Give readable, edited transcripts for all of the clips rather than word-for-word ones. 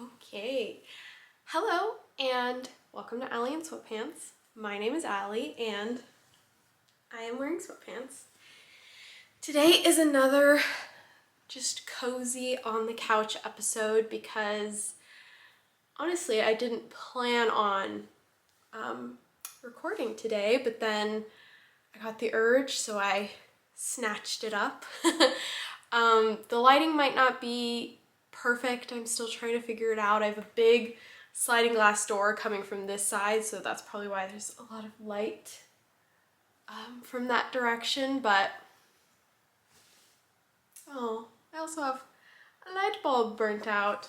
Okay, hello and welcome to Allie in Sweatpants. My name is Allie and I am wearing sweatpants. Today is another just cozy on the couch episode because honestly I didn't plan on recording today, but then I got the urge, so I snatched it up. The lighting might not be perfect. I'm still trying to figure it out. I have a big sliding glass door coming from this side, so that's probably why there's a lot of light from that direction, but oh, I also have a light bulb burnt out.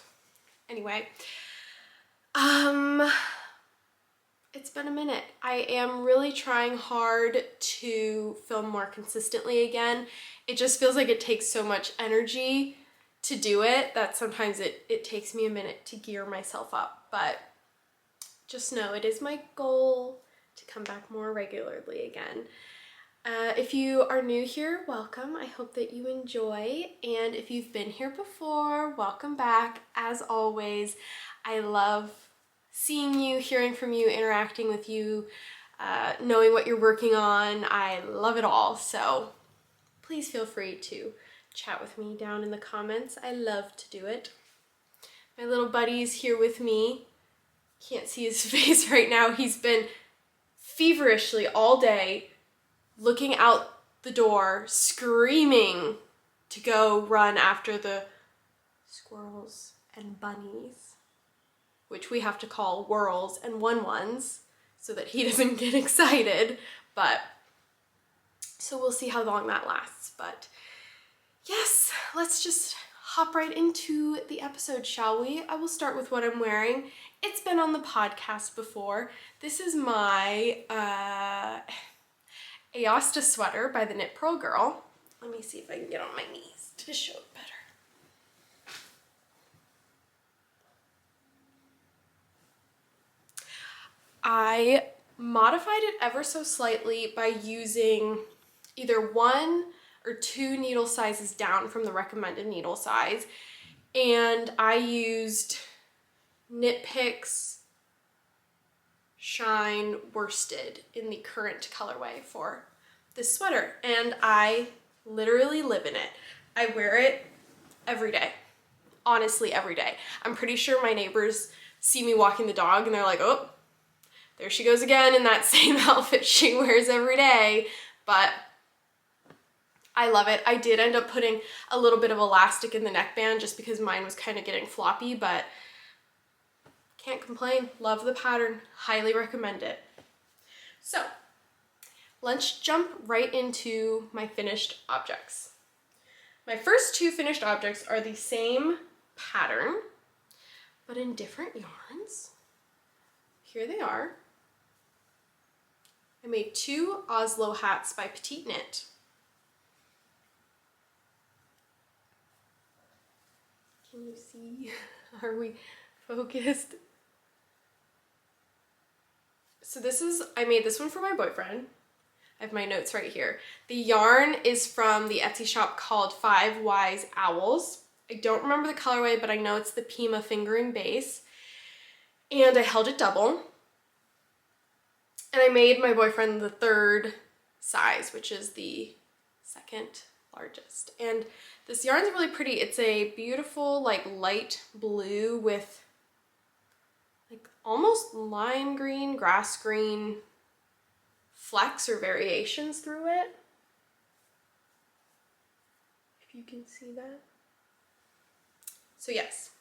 Anyway, it's been a minute. I am really trying hard to film more consistently again. It just feels like it takes so much energy to do it that sometimes it takes me a minute to gear myself up, but just know it is my goal to come back more regularly again. If you are new here, welcome. I hope that you enjoy, and if you've been here before, welcome back. As always, I love seeing you, hearing from you, interacting with you, knowing what you're working on. I love it all, so please feel free to chat with me down in the comments. I love to do it. My little buddy's here with me. Can't see his face right now. He's been feverishly all day looking out the door, screaming to go run after the squirrels and bunnies, which we have to call whirls and one-ones so that he doesn't get excited. But so we'll see how long that lasts. But yes, let's just hop right into the episode, shall we? I will start with what I'm wearing. It's been on the podcast before. This is my Aosta sweater by the Knit Pearl Girl. Let me see if I can get on my knees to show it better. I modified it ever so slightly by using either 1 or 2 needle sizes down from the recommended needle size, and I used Knit Picks Shine Worsted in the current colorway for this sweater, and I literally live in it. I wear it every day, honestly every day. I'm pretty sure my neighbors see me walking the dog and they're like, oh, there she goes again in that same outfit she wears every day, but I love it. I did end up putting a little bit of elastic in the neckband just because mine was kind of getting floppy, but can't complain. Love the pattern. Highly recommend it. So let's jump right into my finished objects. My first 2 finished objects are the same pattern, but in different yarns. Here they are. I made 2 Oslo hats by Petite Knit. Can you see? Are we focused? So I made this one for my boyfriend. I have my notes right here. The yarn is from the Etsy shop called 5 Wise Owls. I don't remember the colorway, but I know it's the Pima fingering base. And I held it double. And I made my boyfriend the 3rd size, which is the 2nd largest. And this yarn is really pretty. It's a beautiful, like, light blue with like almost lime green, grass green flecks or variations through it. If you can see that. So yes,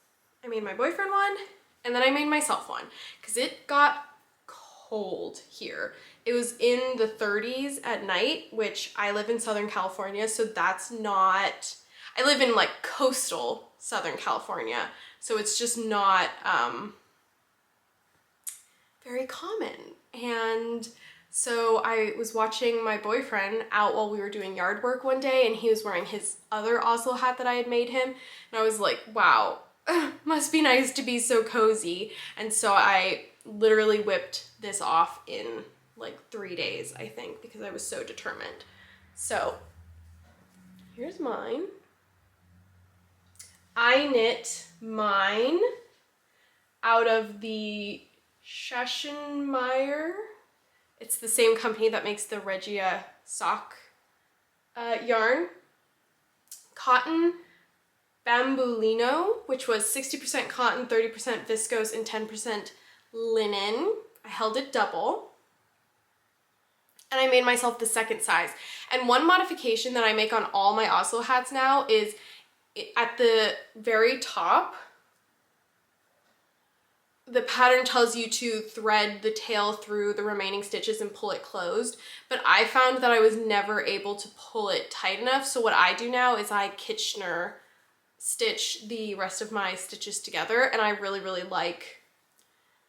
I made my boyfriend one, and then I made myself one because it got cold here. It was in the 30s at night, which I live in Southern California, so that's not, I live in like coastal Southern California, so it's just not very common. And so I was watching my boyfriend out while we were doing yard work one day, and he was wearing his other Oslo hat that I had made him, and I was like, wow, must be nice to be so cozy. And so I literally whipped this off in like 3 days, I think, because I was so determined. So here's mine. I knit mine out of the Schachenmeyer. It's the same company that makes the Regia sock yarn. Cotton Bambulino, which was 60% cotton, 30% viscose, and 10% linen. I held it double. And I made myself the second size. And one modification that I make on all my Oslo hats now is at the very top, the pattern tells you to thread the tail through the remaining stitches and pull it closed, but I found that I was never able to pull it tight enough. So what I do now is I Kitchener stitch the rest of my stitches together, and I really, really like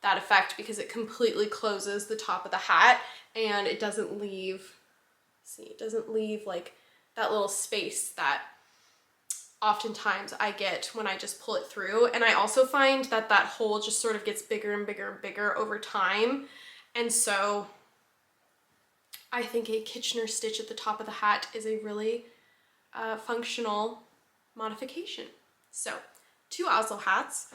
that effect because it completely closes the top of the hat and it doesn't leave, see, it doesn't leave like that little space that oftentimes I get when I just pull it through. And I also find that that hole just sort of gets bigger and bigger and bigger over time. And so I think a Kitchener stitch at the top of the hat is a really functional modification. So 2 Oslo hats.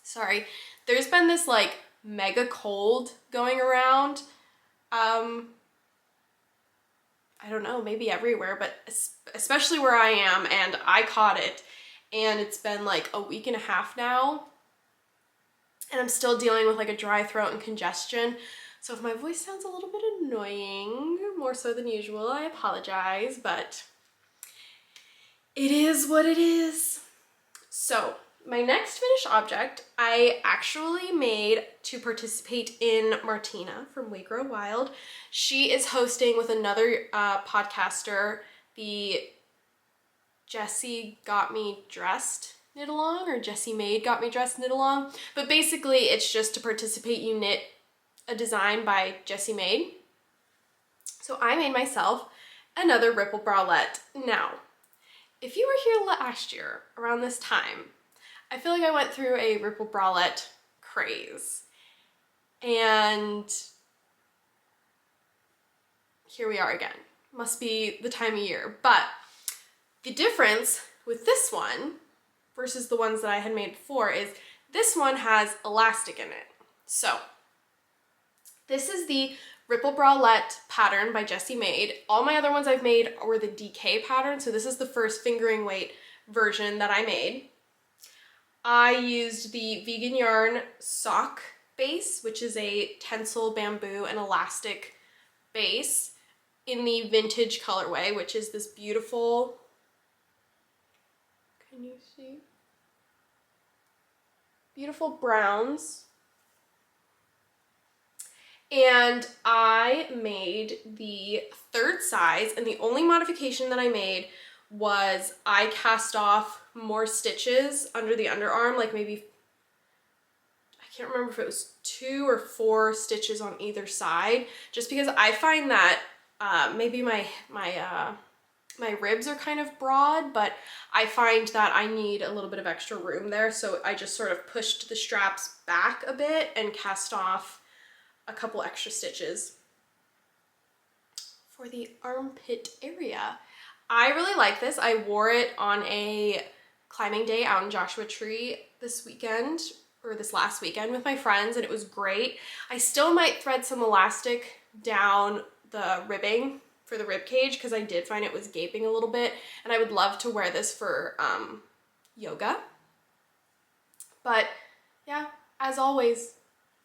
Sorry, there's been this like mega cold going around. I don't know, maybe everywhere, but especially where I am, and I caught it, and it's been like a week and a half now, and I'm still dealing with like a dry throat and congestion. So if my voice sounds a little bit annoying, more so than usual, I apologize, but it is what it is. So my next finished object I actually made to participate in Martina from We Grow Wild. She is hosting with another podcaster the Jessie Got Me Dressed knit along, or Jessie Made Got Me Dressed knit along. But basically it's just to participate, you knit a design by Jessie Made. So I made myself another ripple bralette. Now, if you were here last year around this time, I feel like I went through a ripple bralette craze, and here we are again. Must be the time of year. But the difference with this one versus the ones that I had made before is this one has elastic in it. So this is the ripple bralette pattern by Jessie Made. All my other ones I've made were the DK pattern, so this is the first fingering weight version that I made. I used the Vegan Yarn sock base, which is a tencel, bamboo, and elastic base in the vintage colorway, which is this beautiful, can you see? Beautiful browns. And I made the third size, and the only modification that I made was I cast off more stitches under the underarm, like maybe, I can't remember if it was 2 or 4 stitches on either side, just because I find that maybe my ribs are kind of broad, but I find that I need a little bit of extra room there, so I just sort of pushed the straps back a bit and cast off a couple extra stitches for the armpit area. I really like this. I wore it on a climbing day out in Joshua Tree this weekend, or this last weekend, with my friends, and it was great. I still might thread some elastic down the ribbing for the rib cage because I did find it was gaping a little bit, and I would love to wear this for yoga. But yeah, as always,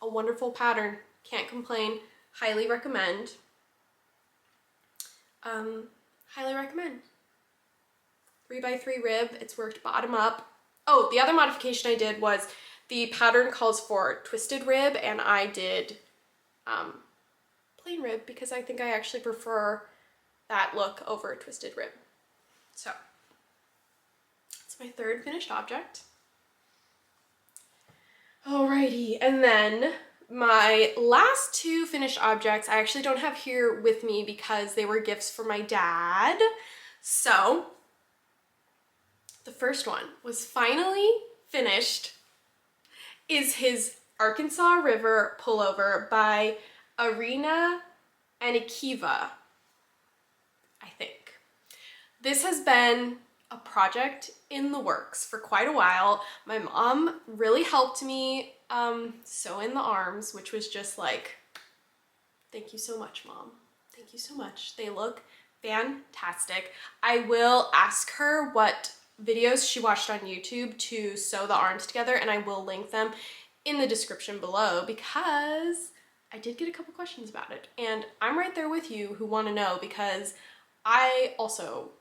a wonderful pattern. Can't complain. Highly recommend. Highly recommend. 3x3 rib. It's worked bottom up. Oh, the other modification I did was the pattern calls for twisted rib, and I did plain rib because I think I actually prefer that look over a twisted rib. So it's my third finished object. Alrighty, and then my last 2 finished objects I actually don't have here with me because they were gifts for my dad. So the first one was finally finished, is his Arkansas River pullover by Arena and Akiva, I think. This has been a a project in the works for quite a while. My mom really helped me sew in the arms, which was just like, thank you so much, Mom. Thank you so much. They look fantastic. I will ask her what videos she watched on YouTube to sew the arms together, and I will link them in the description below because I did get a couple questions about it, and I'm right there with you who want to know because I also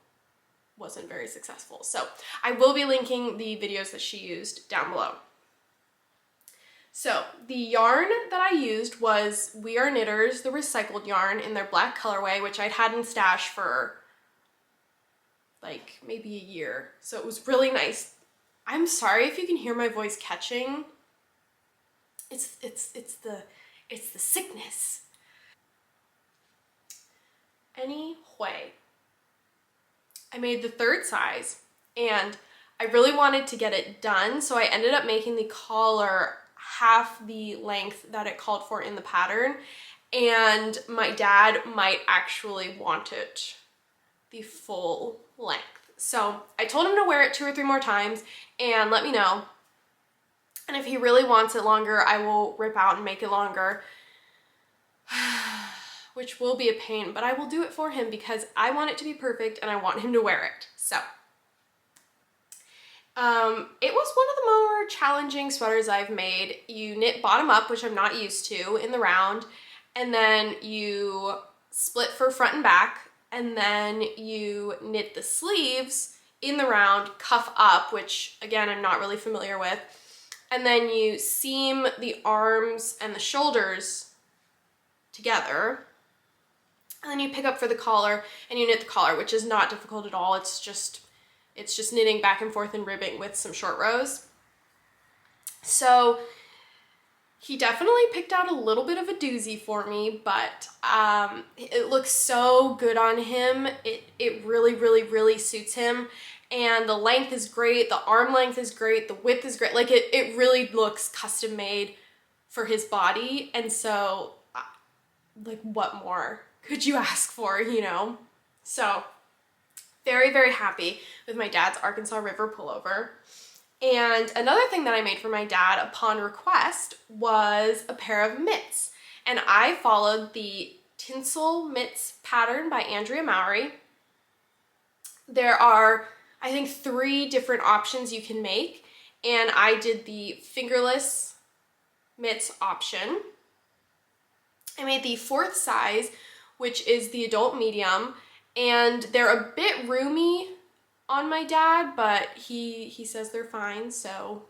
wasn't very successful. So I will be linking the videos that she used down below. So the yarn that I used was We Are Knitters, the recycled yarn in their black colorway, which I'd had in stash for like maybe a year. So it was really nice. I'm sorry if you can hear my voice catching. It's the sickness. Anyway, I made the 3rd size and I really wanted to get it done, so I ended up making the collar half the length that it called for in the pattern, and my dad might actually want it the full length. So I told him to wear it 2 or 3 more times and let me know. And if he really wants it longer, I will rip out and make it longer, which will be a pain, but I will do it for him because I want it to be perfect and I want him to wear it. So it was one of the more challenging sweaters I've made. You knit bottom up, which I'm not used to, in the round, and then you split for front and back, and then you knit the sleeves in the round, cuff up, which again, I'm not really familiar with, and then you seam the arms and the shoulders together, and then you pick up for the collar and you knit the collar, which is not difficult at all. It's just knitting back and forth and ribbing with some short rows. So he definitely picked out a little bit of a doozy for me, but it looks so good on him. It really, really, really suits him. And the length is great, the arm length is great, the width is great. Like it really looks custom made for his body. And so like what more could you ask for, you know? So very, very happy with my dad's Arkansas River pullover. And another thing that I made for my dad upon request was a pair of mitts. And I followed the tinsel mitts pattern by Andrea Mowry. There are, I think, 3 different options you can make. And I did the fingerless mitts option. I made the 4th size, which is the adult medium. And they're a bit roomy on my dad, but he says they're fine, so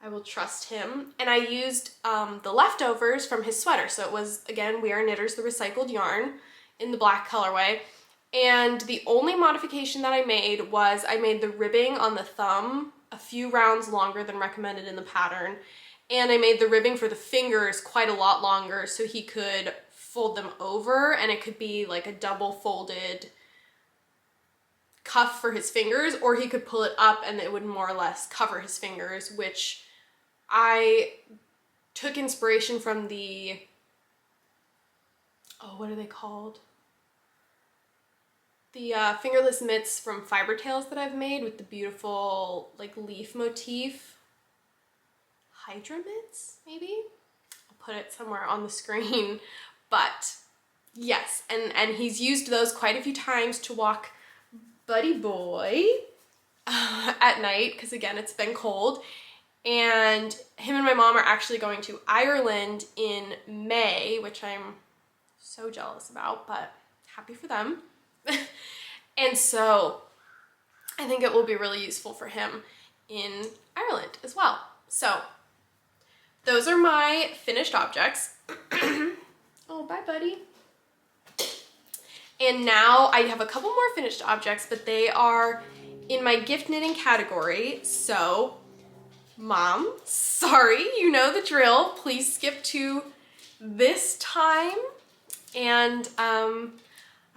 I will trust him. And I used the leftovers from his sweater. So it was, again, We Are Knitters, the recycled yarn in the black colorway. And the only modification that I made was I made the ribbing on the thumb a few rounds longer than recommended in the pattern. And I made the ribbing for the fingers quite a lot longer so he could fold them over and it could be like a double folded cuff for his fingers, or he could pull it up and it would more or less cover his fingers, which I took inspiration from the, oh, what are they called? The fingerless mitts from Fiber Tales that I've made with the beautiful like leaf motif. Hydra mitts, maybe? I'll put it somewhere on the screen. But yes, and he's used those quite a few times to walk Buddy Boy at night, because again, it's been cold. And him and my mom are actually going to Ireland in May, which I'm so jealous about, but happy for them. And so I think it will be really useful for him in Ireland as well. So those are my finished objects. Oh, bye, buddy. And now I have a couple more finished objects, but they are in my gift knitting category. So, Mom, sorry, you know the drill. Please skip to this time, and I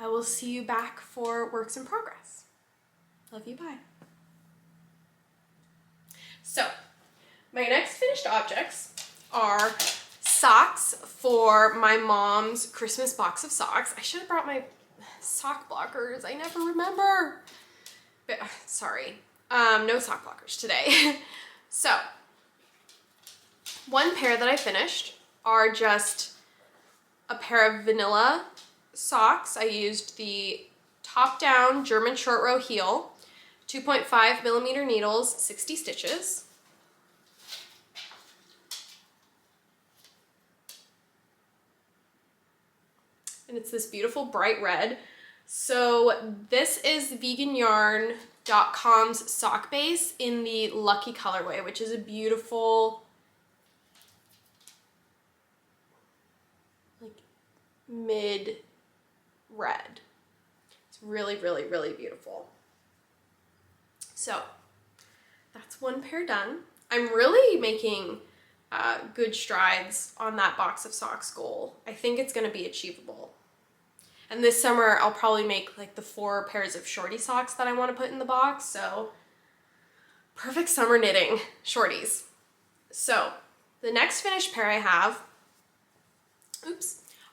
will see you back for works in progress. Love you, bye. So, my next finished objects are socks for my mom's Christmas box of socks. I should have brought my sock blockers. I never remember. sorry, no sock blockers today. So, one pair that I finished are just a pair of vanilla socks. I used the top down German short row heel, 2.5 millimeter needles, 60 stitches. And it's this beautiful bright red. So this is veganYarn.com's sock base in the Lucky colorway, which is a beautiful, like, mid red. It's really, really, really beautiful. So that's one pair done. I'm really making good strides on that box of socks goal. I think it's gonna be achievable. And this summer I'll probably make like the 4 pairs of shorty socks that I want to put in the box. So perfect summer knitting shorties. So the next finished pair I have,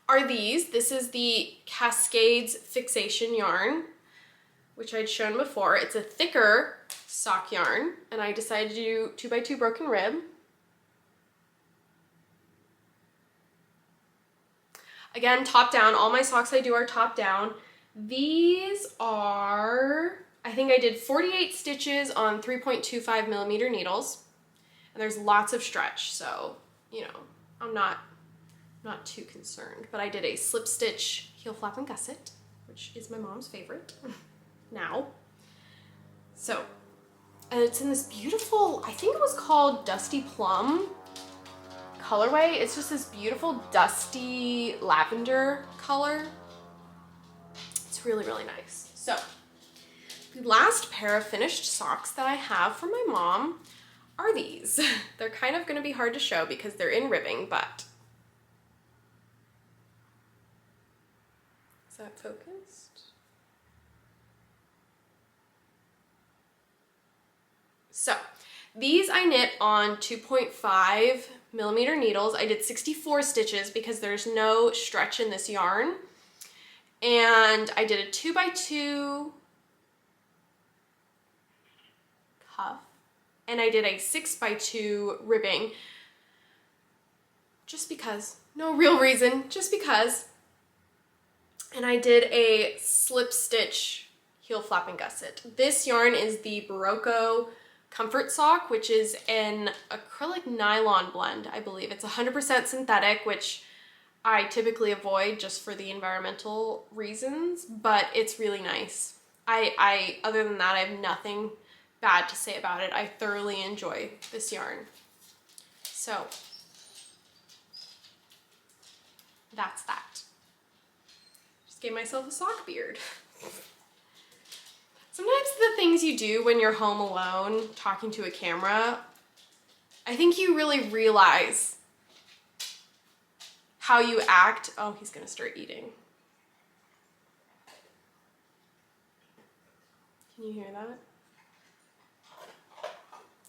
are these. This is the Cascades Fixation yarn, which I'd shown before. It's a thicker sock yarn, and I decided to do 2x2 broken rib. Again, top down. All my socks I do are top down. These are, I think I did 48 stitches on 3.25 millimeter needles. And there's lots of stretch, so, you know, I'm not too concerned. But I did a slip stitch heel flap and gusset, which is my mom's favorite now. So, and it's in this beautiful, I think it was called Dusty Plum colorway. It's just this beautiful dusty lavender color. It's really, really nice. So the last pair of finished socks that I have for my mom are these. They're kind of going to be hard to show because they're in ribbing, but is that focused? So these I knit on 2.5 millimeter needles. I did 64 stitches because there's no stretch in this yarn. And I did a 2x2 cuff. And I did a 6x2 ribbing. Just because. No real reason, just because. And I did a slip stitch heel flap and gusset. This yarn is the Barocco Comfort Sock, which is an acrylic nylon blend, I believe. It's 100% synthetic, which I typically avoid just for the environmental reasons, but it's really nice. Other than that, I have nothing bad to say about it. I thoroughly enjoy this yarn. So that's that. Just gave myself a sock beard. Sometimes the things you do when you're home alone talking to a camera, I think you really realize how you act. Oh, he's gonna start eating. Can you hear that?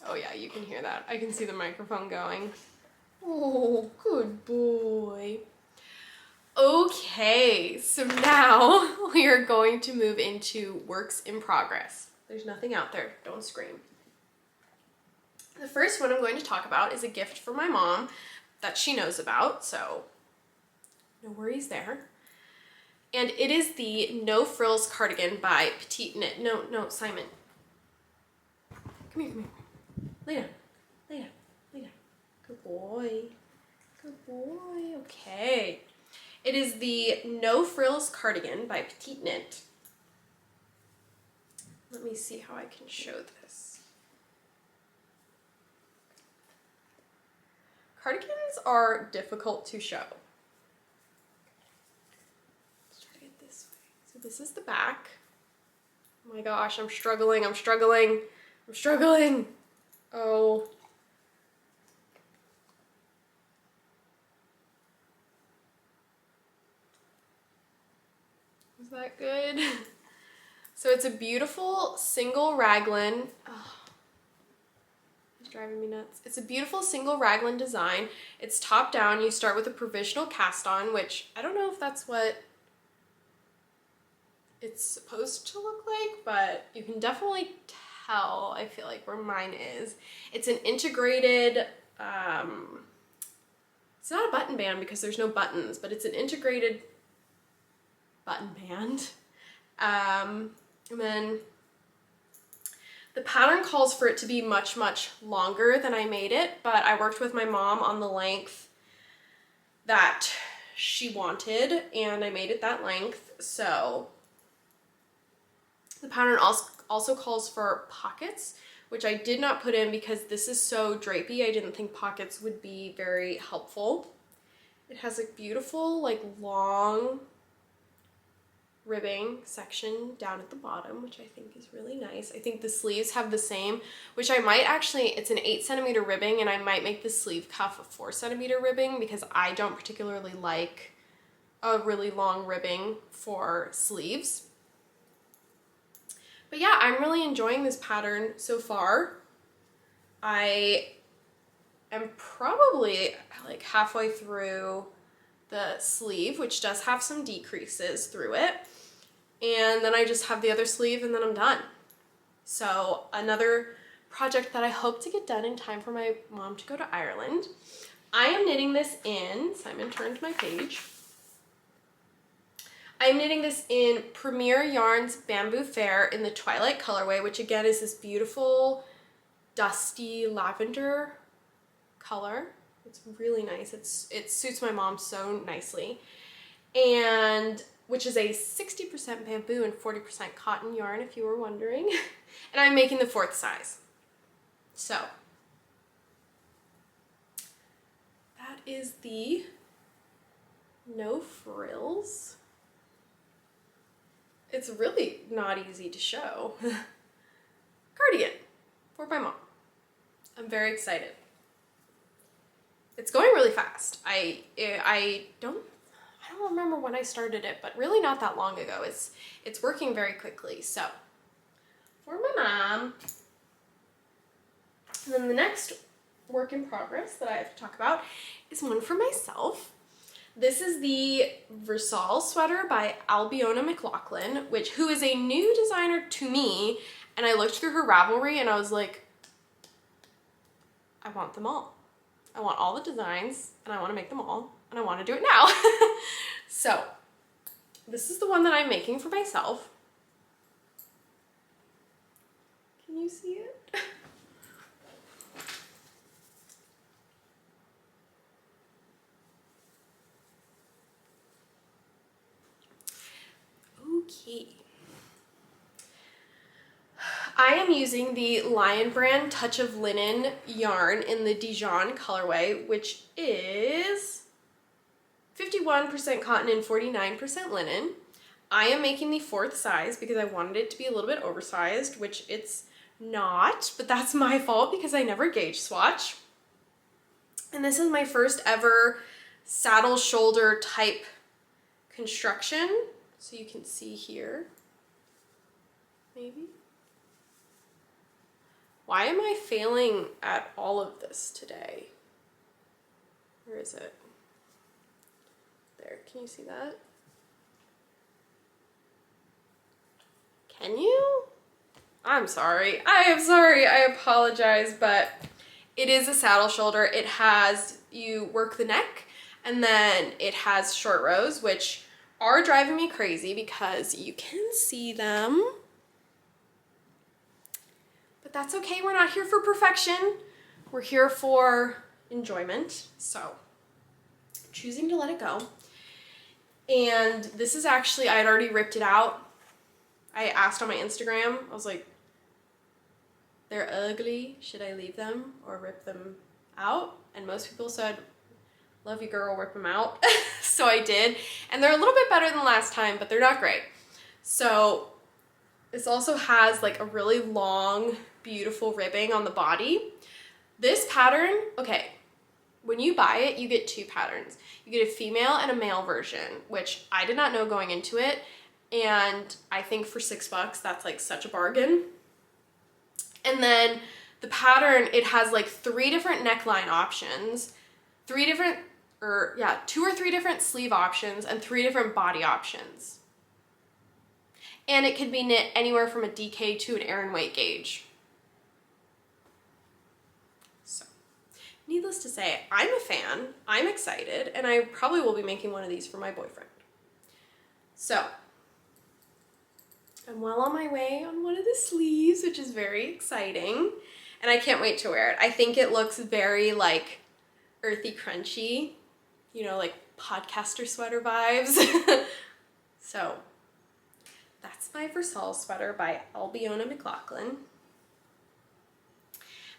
Oh yeah, you can hear that. I can see the microphone going. Oh, good boy. Okay, so now we are going to move into works in progress. There's nothing out there, don't scream. The first one I'm going to talk about is a gift from my mom that she knows about, so no worries there. And it is the No Frills cardigan by Petite Knit. No, Simon. Come here. Lay down. Good boy, okay. It is the No Frills cardigan by Petite Knit. Let me see how I can show this. Cardigans are difficult to show. Let's try to get this way. So this is the back. Oh my gosh, I'm struggling. Oh. Is that good? So it's a beautiful single raglan. Oh, it's driving me nuts. It's a beautiful single raglan design. It's top down. You start with a provisional cast on, which I don't know if that's what it's supposed to look like, but you can definitely tell, I feel like, where mine is. It's an integrated, it's not a button band because there's no buttons, but it's an integrated button band. And then the pattern calls for it to be much, much longer than I made it, but I worked with my mom on the length that she wanted, and I made it that length. So the pattern also calls for pockets, which I did not put in because this is so drapey. I didn't think pockets would be very helpful. It has a beautiful, like, long ribbing section down at the bottom, which I think is really nice. I think the sleeves have the same, which I might actually, it's an 8 centimeter ribbing, and I might make the sleeve cuff a 4 centimeter ribbing because I don't particularly like a really long ribbing for sleeves. But yeah, I'm really enjoying this pattern so far. I am probably like halfway through the sleeve, which does have some decreases through it. And then I just have the other sleeve and then I'm done. So another project that I hope to get done in time for my mom to go to Ireland. I am knitting this in, Simon turned my page. I'm knitting this in Premier Yarns Bamboo Fair in the Twilight colorway, which again is this beautiful dusty lavender color. It's really nice. It suits my mom so nicely. And which is a 60% bamboo and 40% cotton yarn, if you were wondering. And I'm making the 4th size. So that is the No Frills. It's really not easy to show. Cardigan for my mom. I'm very excited. It's going really fast. I don't remember when I started it, but really not that long ago. It's working very quickly. So for my mom. And then the next work in progress that I have to talk about is one for myself. This is the Versal sweater by Albiona McLaughlin, who is a new designer to me, and I looked through her Ravelry and I was like, I want them all. I want all the designs and I want to make them all and I want to do it now. So this is the one that I'm making for myself. Can you see it? Okay. I am using the Lion Brand Touch of Linen yarn in the Dijon colorway, which is 51% cotton and 49% linen. I am making the 4th size because I wanted it to be a little bit oversized, which it's not, but that's my fault because I never gauge swatch. And this is my first ever saddle shoulder type construction. So you can see here, maybe. Why am I failing at all of this today? Where is it? There, can you see that? Can you? I'm sorry. I am sorry. I apologize, but it is a saddle shoulder. It has, you work the neck, and then it has short rows, which are driving me crazy because you can see them. But that's okay. We're not here for perfection. We're here for enjoyment. So I'm choosing to let it go. And this is actually, I had already ripped it out. I asked on my Instagram, I was like, they're ugly. Should I leave them or rip them out? And most people said, love you girl, rip them out. So I did. And they're a little bit better than last time, but they're not great. So this also has like a really long, beautiful ribbing on the body. This pattern, okay, when you buy it, you get 2 patterns. You get a female and a male version, which I did not know going into it. And I think for $6, that's like such a bargain. And then the pattern, it has like 3 different neckline options, 2 or 3 different sleeve options, and 3 different body options. and it could be knit anywhere from a DK to an Aran weight gauge. So, needless to say, I'm a fan, I'm excited, and I probably will be making one of these for my boyfriend. So, I'm well on my way on one of the sleeves, which is very exciting, and I can't wait to wear it. I think it looks very like earthy crunchy, you know, like podcaster sweater vibes. So that's my Versal sweater by Albiona McLaughlin.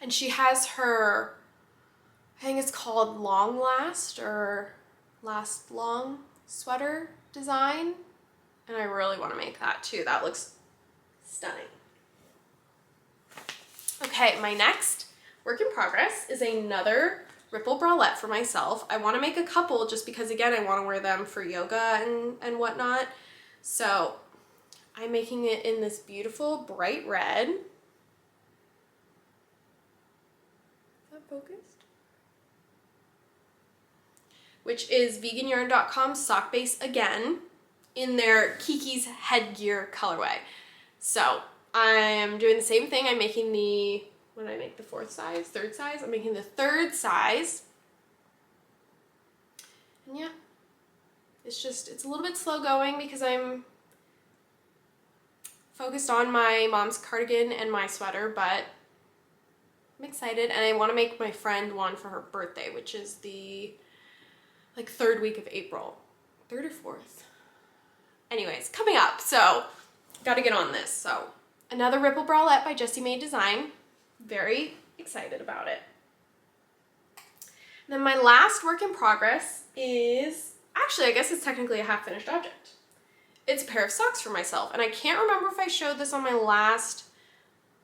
And she has her, I think it's called Long Last or Last Long sweater design. And I really want to make that too. That looks stunning. Okay, my next work in progress is another ripple bralette for myself. I want to make a couple just because, again, I want to wear them for yoga and whatnot. So I'm making it in this beautiful bright red. Is that focused? Which is veganyarn.com sock base again in their Kiki's headgear colorway. So I'm doing the same thing. I'm making the, what did I make, the third size? I'm making the third size. And yeah, it's a little bit slow going because I'm focused on my mom's cardigan and my sweater, but I'm excited, and I want to make my friend one for her birthday, which is the like 3rd week of April. 3rd or 4th? Anyways, coming up, so gotta get on this. So another ripple bralette by Jessie Mae Design. Very excited about it. And then my last work in progress is, actually I guess it's technically a half finished object. It's a pair of socks for myself, and I can't remember if I showed this on my last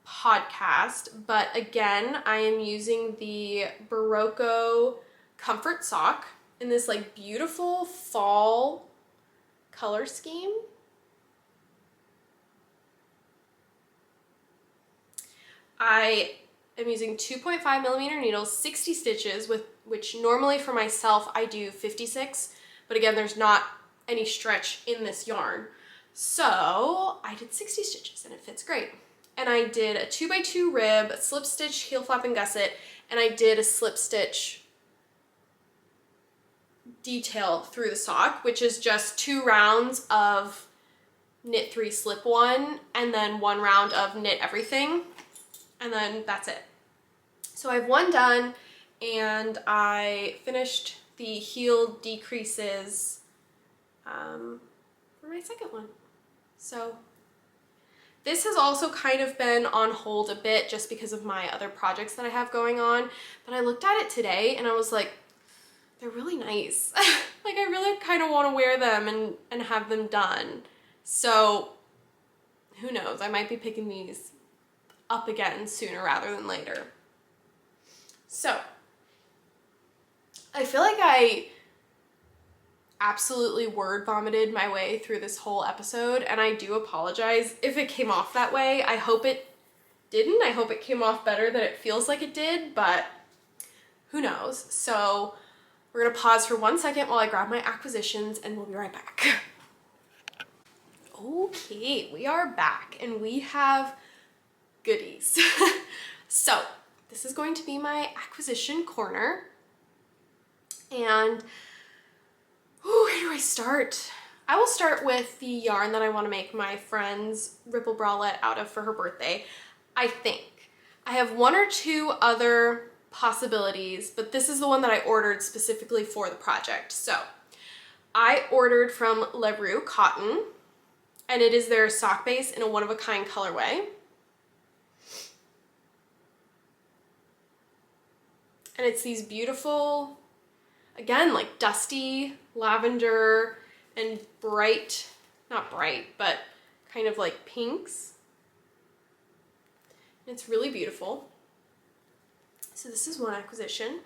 podcast, but again, I am using the Barocco Comfort Sock in this like beautiful fall color scheme. I am using 2.5 millimeter needles, 60 stitches, which normally for myself I do 56, but again, there's not any stretch in this yarn. So I did 60 stitches and it fits great. And I did a 2x2 rib, a slip stitch, heel flap and gusset, and I did a slip stitch detail through the sock, which is just 2 rounds of knit 3, slip 1, and then 1 round of knit everything, and then that's it. So I have one done, and I finished the heel decreases for my second one. So this has also kind of been on hold a bit just because of my other projects that I have going on, but I looked at it today and I was like, they're really nice. Like, I really kind of want to wear them and have them done. So who knows, I might be picking these up again sooner rather than later. So I feel like I absolutely word vomited my way through this whole episode, and I do apologize if it came off that way. I hope it didn't. I hope it came off better than it feels like it did, but who knows. So we're gonna pause for 1 second while I grab my acquisitions, and we'll be right back. Okay, we are back, and we have goodies. So this is going to be my acquisition corner, and where do I start? I will start with the yarn that I want to make my friend's ripple bralette out of for her birthday. I think I have 1 or 2 other possibilities, but this is the one that I ordered specifically for the project. So I ordered from LaRue Cotton, and it is their sock base in a one-of-a-kind colorway. And it's these beautiful, again, like dusty lavender and bright, not bright, but kind of like pinks. And it's really beautiful. So this is one acquisition.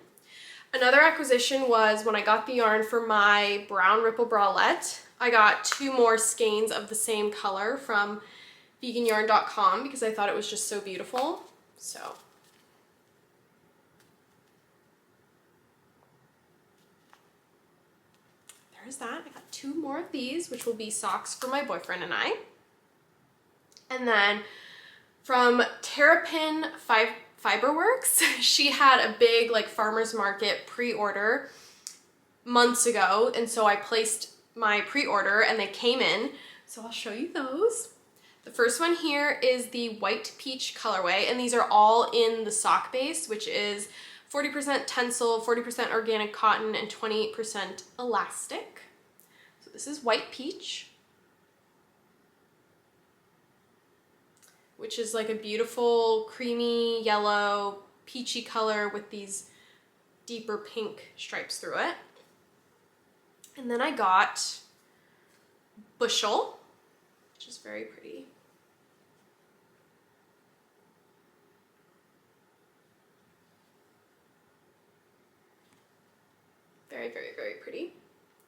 Another acquisition was when I got the yarn for my brown ripple bralette. I got 2 more skeins of the same color from veganyarn.com because I thought it was just so beautiful. So there's that. I got 2 more of these, which will be socks for my boyfriend and I. And then from Terrapin Fiberworks, she had a big like farmer's market pre-order months ago, and so I placed my pre-order and they came in. So I'll show you those. The first one here is the white peach colorway, and these are all in the sock base, which is 40% tencel, 40% organic cotton, and 20% elastic. So this is white peach, which is like a beautiful creamy yellow peachy color with these deeper pink stripes through it. And then I got Bushel, which is very pretty. Very, very, very pretty.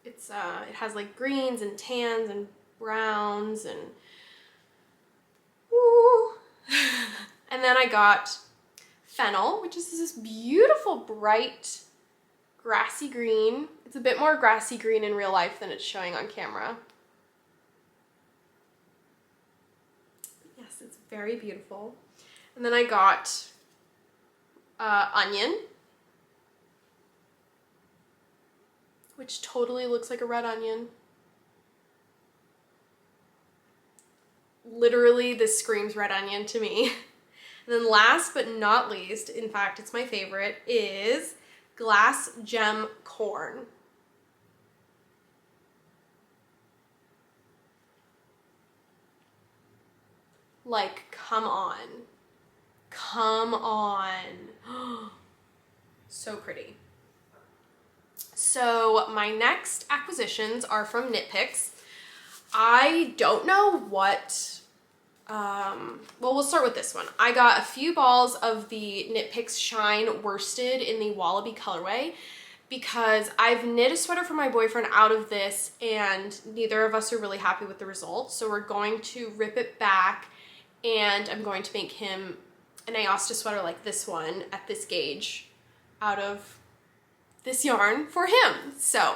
It's it has like greens and tans and browns and woo. And then I got Fennel, which is this beautiful bright grassy green. It's a bit more grassy green in real life than it's showing on camera. Yes, it's very beautiful. And then I got Onion, which totally looks like a red onion. Literally, this screams red onion to me. And then last but not least, in fact, it's my favorite, is Glass Gem Corn. Like, come on. Come on. So pretty. So my next acquisitions are from Knit Picks. I don't know what, well, we'll start with this one. I got a few balls of the Knit Picks Shine Worsted in the Wallaby colorway because I've knit a sweater for my boyfriend out of this and neither of us are really happy with the results. So we're going to rip it back and I'm going to make him an Aosta sweater like this one at this gauge out of this yarn for him. So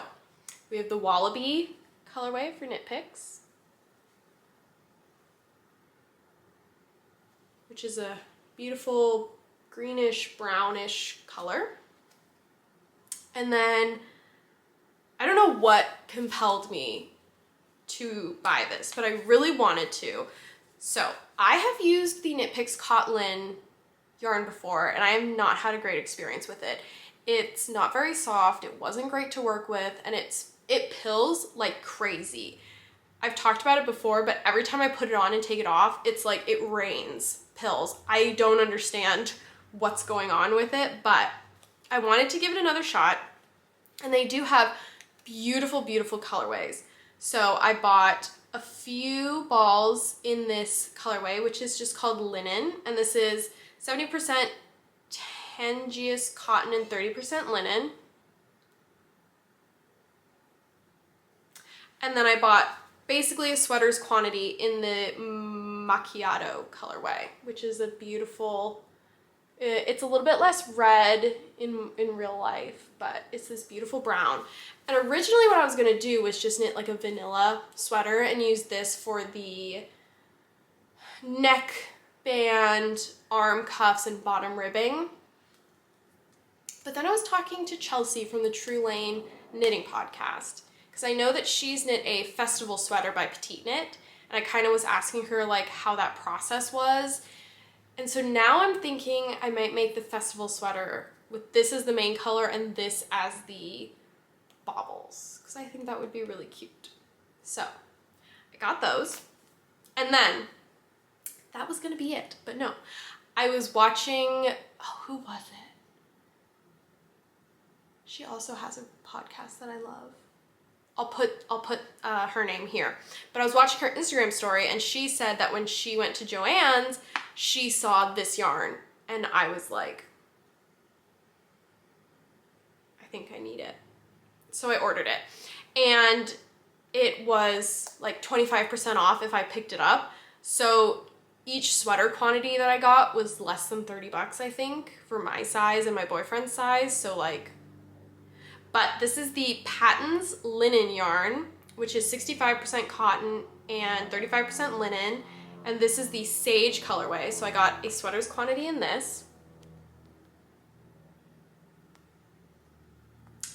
we have the Wallaby colorway for Knit Picks, which is a beautiful greenish brownish color. And then I don't know what compelled me to buy this, but I really wanted to. So I have used the Knit Picks Cotton yarn before and I have not had a great experience with it. It's not very soft, it wasn't great to work with, and it pills like crazy. I've talked about it before, but every time I put it on and take it off, it's like it rains pills. I don't understand what's going on with it, but I wanted to give it another shot, and they do have beautiful, beautiful colorways. So I bought a few balls in this colorway, which is just called Linen, and this is 70% Tangious cotton and 30% linen. And then I bought basically a sweater's quantity in the macchiato colorway, which is a beautiful, it's a little bit less red in real life, but it's this beautiful brown. And originally what I was gonna do was just knit like a vanilla sweater and use this for the neck band, arm cuffs, and bottom ribbing. But then I was talking to Chelsea from the True Lane Knitting Podcast, because I know that she's knit a festival sweater by Petite Knit, and I kind of was asking her like how that process was. And so now I'm thinking I might make the festival sweater with this as the main color and this as the baubles, because I think that would be really cute. So I got those, and then that was gonna be it, but no. I was watching, oh, who was it? She also has a podcast that I love. I'll put her name here. But I was watching her Instagram story and she said that when she went to Joann's, she saw this yarn and I was like, I think I need it. So I ordered it and it was like 25% off if I picked it up. So each sweater quantity that I got was less than 30 bucks, I think, for my size and my boyfriend's size. So like, but this is the Patons linen yarn, which is 65% cotton and 35% linen. And this is the Sage colorway. So I got a sweater's quantity in this.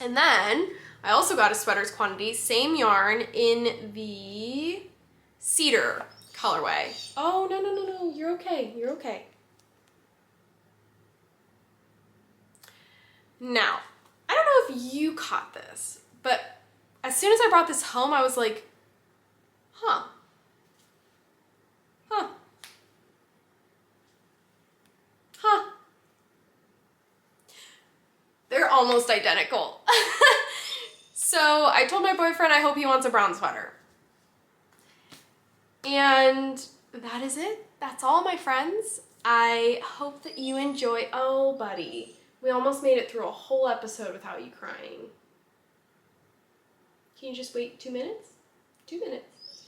And then I also got a sweater's quantity, same yarn, in the Cedar colorway. Oh, no, no, no, no, you're okay, you're okay. Now, I don't know if you caught this, but as soon as I brought this home, I was like, huh. They're almost identical. So I told my boyfriend I hope he wants a brown sweater. And that is it. That's all, my friends. I hope that you enjoy. Oh, buddy. We almost made it through a whole episode without you crying. Can you just wait 2 minutes? 2 minutes.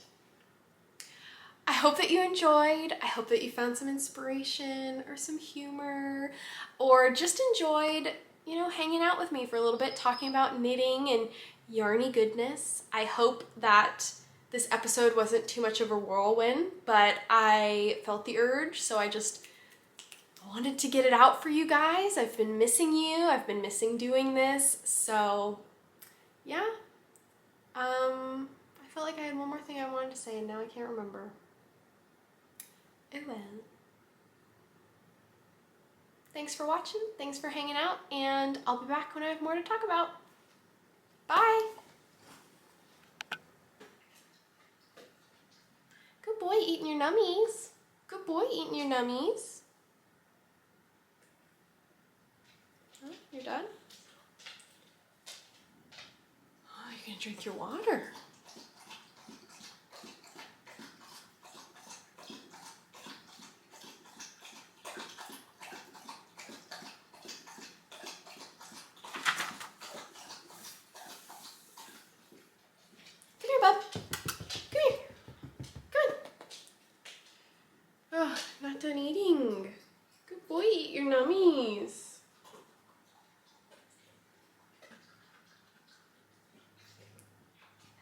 I hope that you enjoyed. I hope that you found some inspiration or some humor, or just enjoyed, you know, hanging out with me for a little bit, talking about knitting and yarny goodness. I hope that this episode wasn't too much of a whirlwind, but I felt the urge, so I just wanted to get it out for you guys. I've been missing you. I've been missing doing this. So yeah. I felt like I had one more thing I wanted to say and now I can't remember. Oh well. Thanks for watching, thanks for hanging out, and I'll be back when I have more to talk about. Bye! Good boy eating your nummies. Good boy eating your nummies. Oh, you're done? Oh, you're gonna drink your water. Bub. Come here. Good. Oh, not done eating. Good boy, eat your nummies.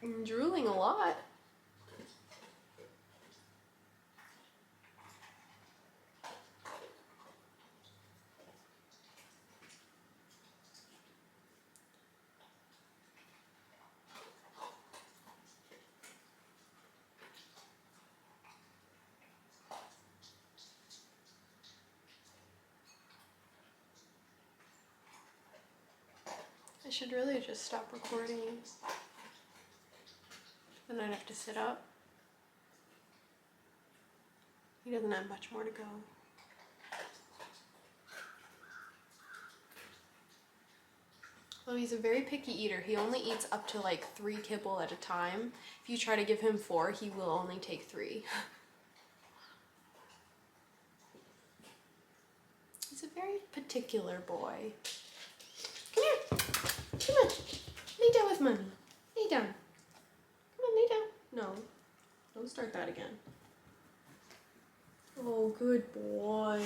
I'm drooling a lot. I should really just stop recording. Then I'd have to sit up. He doesn't have much more to go. Well, he's a very picky eater. He only eats up to like 3 kibble at a time. If you try to give him 4, he will only take 3. He's a very particular boy. Come here. Come on. Lay down with mommy. Lay down. Come on, lay down. No. Don't start that again. Oh, good boy.